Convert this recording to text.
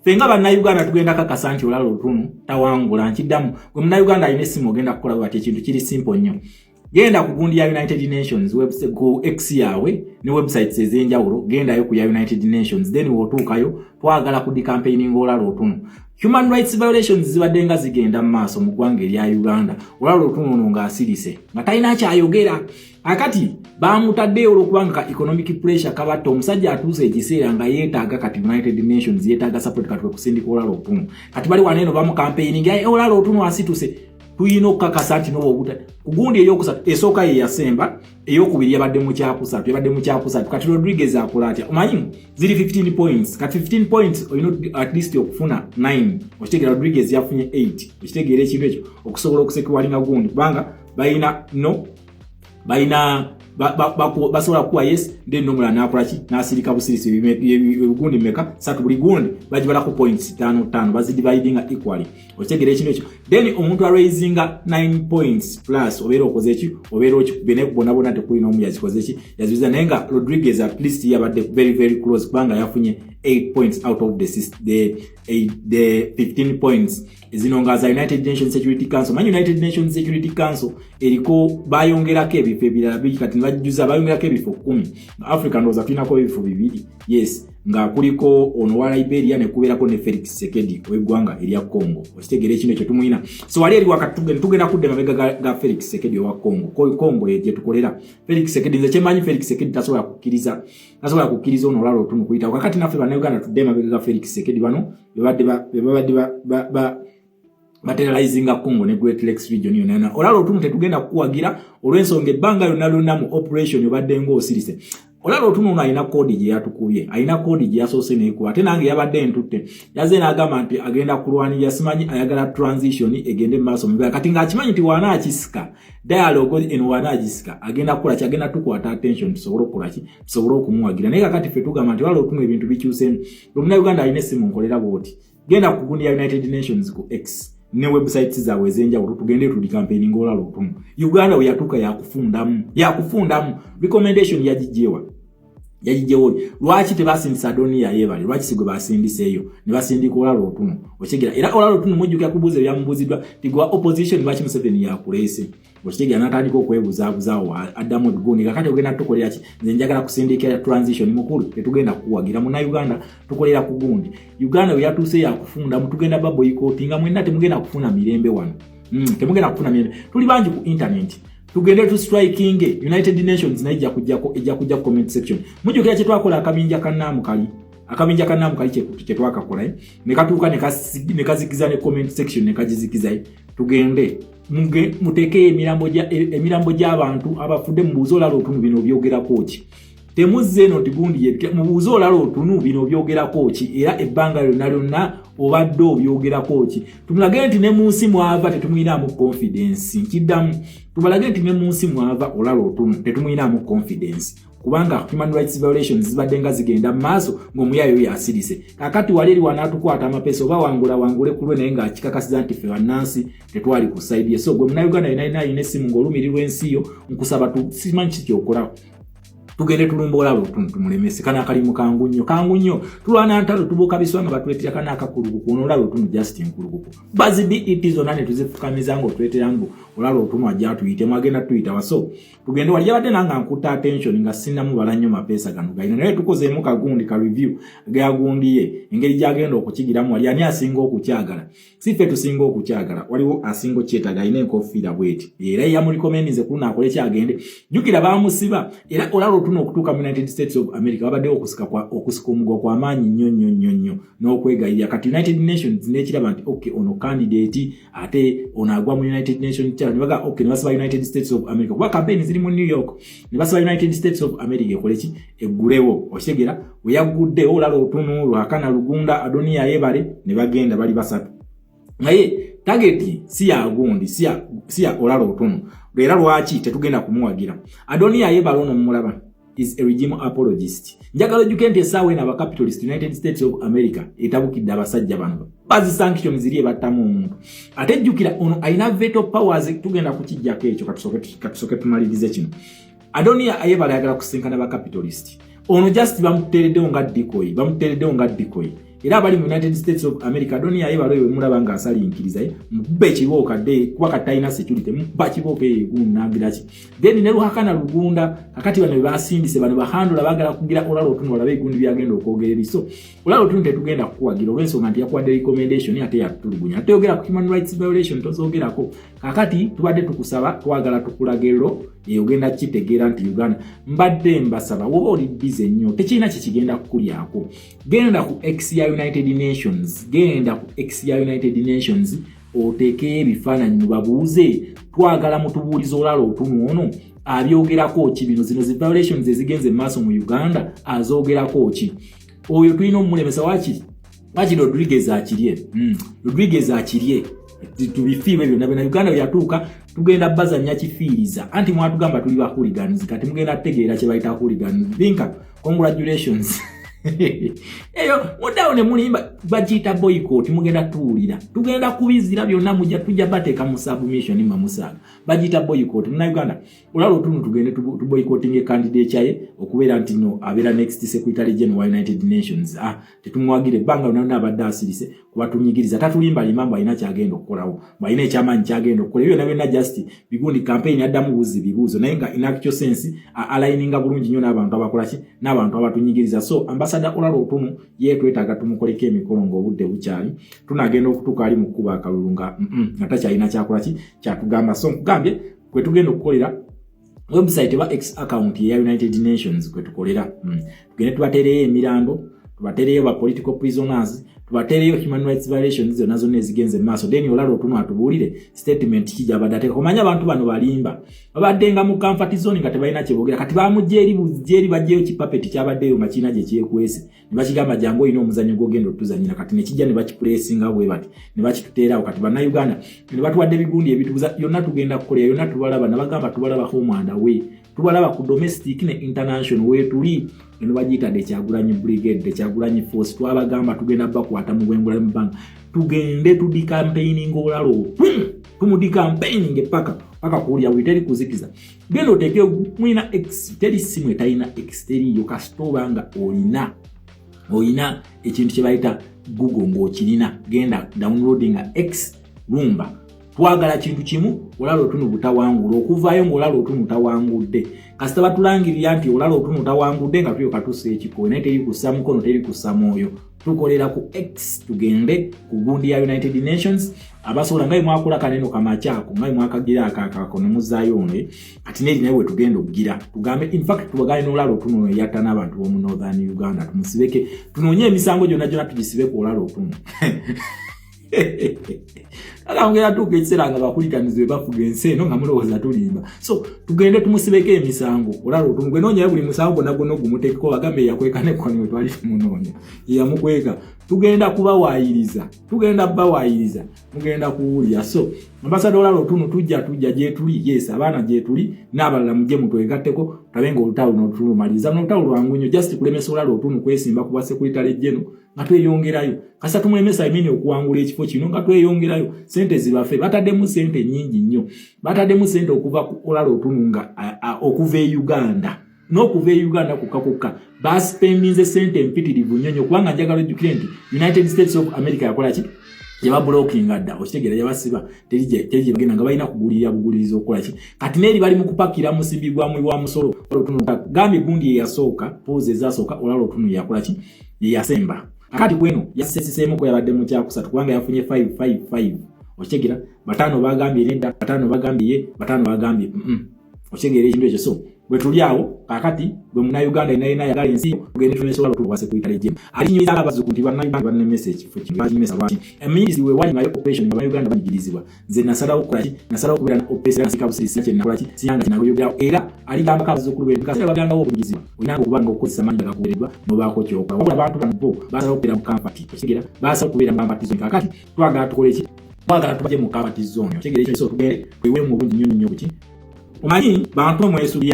fenga bannayuganda tugenda kakasa nti olalo otunu tawangula nkiddamu gwe munnayuganda alina essimu ogenda kukola bwati ekintu kiri simple nnyo genda ku gundi ya United Nations website ku X yawe ne websites ez'enjawulo gendayo ku ya United Nations then wotuukayo twagala ku campaigning olalo otunu human rights violations zibadde nga zigenda mu maaso mu ggwanga erya Uganda olalo otunu ono ng'asirise nga talina kyayogera akati bamutaddeyo olwokubanga economic pressure kabatta omusajja atuuse ekiseera nga yeetaaga kati United Nations yeetaaga support kati kusindika olalo otunu kati bali waneeno bamu campaigning olalo otunu asituse tuyina okukakasa nti nobo obuta kugundi eyokusatu esooka ye yasemba eyokubiri yabadde mu kyakusatu kati Rodriguez akola atya omanyi ziri 15 points kati 15 points oyina at least okufuna 9 okitegeera Rodriguez yafunye 8 okitegeera ekintu ekyo okusobola okusekiwalinga gundi kubanga bayina basobola kuwa yes then nomula nakolaki nasirika busirisi ebigundi meka satu buli gundi bagibalako points 5 bazidividinga equally okitegeera ekintu ekyo then omuntu araisinga 9 points plus obeera okoze eki obeera okikubene bonabona tekulina omu yazikoze eki yazibiza naye nga Rodriguez at least yabadde very very close kubanga yafunye 8 points out of the 15 points ezinonga za United Nations Security Council. United Nations Security Council eriko bayongerako ebifo ebirala biki kati bajuza bayongerako ebifo 10 Africa ndoza tulinako ebifo 2 yes nga kuliko ono wa Liberia ne kuberako ne Felix Tshisekedi w'eggwanga erya Congo okitegeera ekino ekyo tumuyina so wali eri wakati tugenda kudde mabega ga Felix Tshisekedi wa Congo ye tukolera Felix Tshisekedi nze kyemanyi Felix Tshisekedi tasobola kukkiriza ono olalo otunu kuyita wakati naffe bannayuganda tudde mabega ga Felix Tshisekedi bano bebadde materializinga Congo ne Great Lakes region yonna olalo otunu tetugenda kuwagira olw'ensonga ebbanga lyonna mu operation obadde ng'osirise olalo otunu alina kodi gye yatukubye alina kodi gye yasoose neekuba ate nange yabadde entutte yaze n'agamba nti agenda kulwanirira simanyi ayagala transition egende mu maaso mubira kati ng'akimanyi nti waana akisika dialogue eno waana agisika agenda kukola kyagenda tukwata attention tusobole okukola ki tusobole okumuwagira naye kakati ffe tugamba nti olalo otunu ebintu bikyuseemu Munnayuganda alina essimu nkolera bwoti genda ku gundi ya United Nations ku X ne websites zawe ezenjawulo tugende tuli campaigning olalo otunu Uganda we yatuka yakufundamu recommendation yagijewa lwaki tebasindisa Adonia yebali lwaki sigwe basindiseeyo ne basindika olalo otunu okitegeera era olalo otunu mujjuka kubuuza byamubuzidwa tigwa opposition lwaki Museveni yakulese okitegeera n'atandika okwebuzaawo addamu ebigundi kakati ogenda tukolera ki nze njagala kusindika transition mukulu tetugenda kuwagira Munnayuganda tukolera ku gundi Uganda we yatuuse yakufunda mutugenda baboycottinga mwenna temugenda kufuna mirembe wano temugenda kufuna mirembe tuli bangi ku internet tugende tu striking United Nations na ejja kujja comment section mujjukira kye twakola akabinja kannamu kali kye twakakola ne katuuka ne kazikiza ne comment section ne kajizikiza tugende muteke emirambo gy'abantu abafudde mu buuzo olalo otunu bino byogerako ki temuzze eno tigundi mu buuzo olalo otunu bino byogerako ki era ebbanga lyonna obadde obyogerako ki tumulage nti ne mu nsi mwava tetumuyinamu confidence nkiddamu tubalage nti ne mu nsi mwava olalo otunu tetumuyinamu confidence kubanga human rights violations zibadde nga zigenda maaso ng'omuyayo yasirise kakati wali eri wanaatukwata amapeesa oba wangule kulwe naye ng'akikakasiza nti ffe bannansi tetwali ku side ye so gwe Munnayuganda alina essimu ng'olumirirwa ensi yo nkusaba simanyi kiki kyokola tugende tulumba olalo otunu tumulemese kana akalimu kangu nnyo tulwana ntalo tubuuka biswanga batuleetera kana akakulukuku ono olalo otunu just nkulukuku bazibi iti zonna ne tuzifukamiza ng'otuleetera ngu olalo otunu ajja tuyitemu agenda tuyita waso tugende wali yabadde nanga nkuta attention nga sinnamu bala nnyo mapeesa gano galina naye tukozeemu kagundi ka review gagundi ye engeri gyagenda okukigiramu wali ani asinga okukyagala si ffe tusinga okukyagala waliwo asinga okyetaaga alina enkofiira bweti era yamulikomenize kuluna akole kyagende jjukira baamusiba era olalo otunu okutuuka mu United States of America babadde okusika omugo kw'amaanyi nnyo n'okwegayirira kati United Nations n'ekiraba nti okay ono candidate ate ono agwa mu United Nations ne baga okay ne basaba United States of America kuba campaign ziri mu New York ne basaba United States of America ekole ki eggulewo okitegeera we yaggudde olalo otunu Lwakana Lugunda Adonia yebale ne bagenda bali basatu naye target si ya gundi si ya olalo otunu era lwaki tetugenda kumuwagira Adonia yebale ono mumulaba is a regime apologist njagala ojjuke nti essaawa eno abacapitalist United States of America etabukidde abasajja bano bazi sanctions ziri ebattamu omuntu ate jjukira ono alina veto powers tugenda kukijjako ekyo katusoke tumalirize kino Adonia ayebala ayagala kusinkana abacapitalist ono just bamuteereddewo nga decoy era abali mu United States of America donia yebalo yewe mulaba nga asalinkiriza mubbe kiboka de kwa kataina security mubba kiboka egunagirachi then ne ruhakana Rugunda akati bano basindise bano bahandula bagala kugira olalo otuno olabe gundi byagenda okwogerera so olalo otuno tetugenda kuwagira olwensonga nti yakwadde recommendation ate yatulugunya ate ogera ku human rights violation tozogerako kakati tubadde tukusaba twagala tukulagero ogenda kitegeera nti Uganda mbadde mbasaba woba oli busy nnyo tekirina kikigenda kukulyako genda ku XCI United Nations oteeke ebifaananyi mu babuuze twagala mutubuuliza olalo otuno ono abyogerako ki bino zino zi violations ezigenze maaso mu Uganda azoogerako ki oyo tulina omulemesa wakiri Rodriguez akirye tubifiibwe byonna byonna Uganda byatuuka tugenda bazanya kifiiriza anti mwatugamba tuli ba hooligans kati mugenda tegeera kye bayita hooligans Vinka congratulations eyo mudawo ne mulimba bagita boycott mugenda tuulira tugenda kubizira byonna mujja tujja bateeka mu submission mamusaga bagita boycott na Uganda olalo tunu tugende tu boycotting candidate chaye okubeera nti no abera next secretary general wa United Nations tetumwagire banga nonna abadde asirise kuba tunyigiriza tatulimba limamba ina kyagenda okukolawo bayina ekyamanyi kyagenda okukola ebyo nabyo na just bigundi campaign addamu buzi bibuzo naye nga in actual sense aligninga bulungi nnyo n'abantu abakola ki n'abantu abatunyigiriza so ambassador olalo otuno yetwetaaga tumukoleko emikolo ng'obudde bukyali tunagenda okutuuka ali mu kkuba akalulunga nga takyalina kyakola ki kyatugamba so nkugambye kwe tugenda okukolera website ba X account ya United Nations kwe tukolera tugende tubatereyo emirambo tubatereyo ba political prisoners tubatereyo human rights violations nazo nezigenze maaso then olalo otuno atubuulire statement kijja badate komanya abantu bano balimba babaddenga mu comfort zone nga tebalina kyebogera kati bamujeri bujeri bajjeyo kipapeti kyabaddeyo machina gye kyekwese ne bakigamba jango ino omuzanyo gogendo tuzanyira kati ne kijja ne bakipressinga bwe bati ne bakituteerawo kati bana Uganda ne batuwadde bigundi ebitubuza yonna tugenda kukolera yonna tubalaba nabagamba tubalaba home and away tubalaba ku domestic ne international we tuli eno bagita de Kyagulanyi brigade de Kyagulanyi force twabagamba tugenda bakwata mu bwengula mu banga tugende tudi campaigning olalo tumudi campaigning paka kuulya witeri kuzikiza gendo teke mwina teri simwe taina exterior kastoba nga olina ekintu kye bayita Google ng'okirina genda downloading X Rumba twagala kintu kimu olalo otuno butawangula okuvaayo ng'olalo otuno tawangudde kasita batulangirira nti olalo otuno tawangudde nga tuyo katusa ekiko naye teri kussa mukono teri kussa mwoyo tukolera ku X tugende ku gundi ya United Nations abasobola ngai mwakola kaneno kamakyako ngai mwakagira akakako ne muzaayo onde ati neri nawe tugenda okugira tugambe in fact tubagaye n'olalo otuno yatta n'abantu b'omu Northern Uganda tumusibeke tunoonye emisango gyonna tugisibe ku olalo otuno Akangera tuke kisera nga bakulikanizwe bafuga enseno nga mulowooza tulimba so tugende tumusibeke emisango olalo tungwe nonya buli musango nagono gumutekeko bagambe yakwekane kwano twali tumunonya yamukweka tugenda kubawaayiriza mugenda kuwulya so ambassador olalo tunu tujja gye tuli yes abaana gye tuli n'abalala mujje mutwegatteko tabenga olutawo n'otulumaliza n'olutawo lwangu nnyo just kulemesa olalo tunu kwesimba kuba secretary general nga tweyongerayo kasa tumulemesa imini okuwangula ekifo kino nga tweyongerayo sente zibafe bataddemu sente nyingi nnyo bataddemu sente okuva ku olalo otununga okuva e Uganda n'okuva e Uganda kukakukka baspendinze sente mpitirivu nnyo kubanga njagala ojjukire nti United States of America yakola ki yaba blocking adda okitegera yabasiba terije bagenda nga balina kugulira buguliriza okukola ki kati neri bali mu kupakira musibigwamu wa musolo otununga gambi gundi yasooka pose ezasooka olalo otunu yakola ki yasemba akati kweno yasesisemo ko yabadde mu kyakusatu kubanga yafunye 555 okitegera batano bagambye nedda batano bagambye okitegera ekintu ekyo so bwe tuli awo kakati bwe muna Uganda inaina ya galensi tugende tunesola tuwase kuitale jemu alinyiriza abazuku nti banna message for kibaji message wati emirizi we wali ngayo operation ya Uganda banyigirizibwa nze nasala okukola ki nasala okubera na operation sikabusisi kye nakola ki siyanga kinago yogera era ali gamba kabazuku lwe nkasera baganga okugizibwa unanga kubanga okozesa manyi gakuberedwa no bako kyoka wabula abantu bantu basala okubera mu kampati okitegera basala okubera mu kampati zone kakati twagala tukole ki twagala tubaje mu kampati zone okitegera ekyo so tugere kwewe mu bungi nnyo kuki omanyi bantu mwesuliya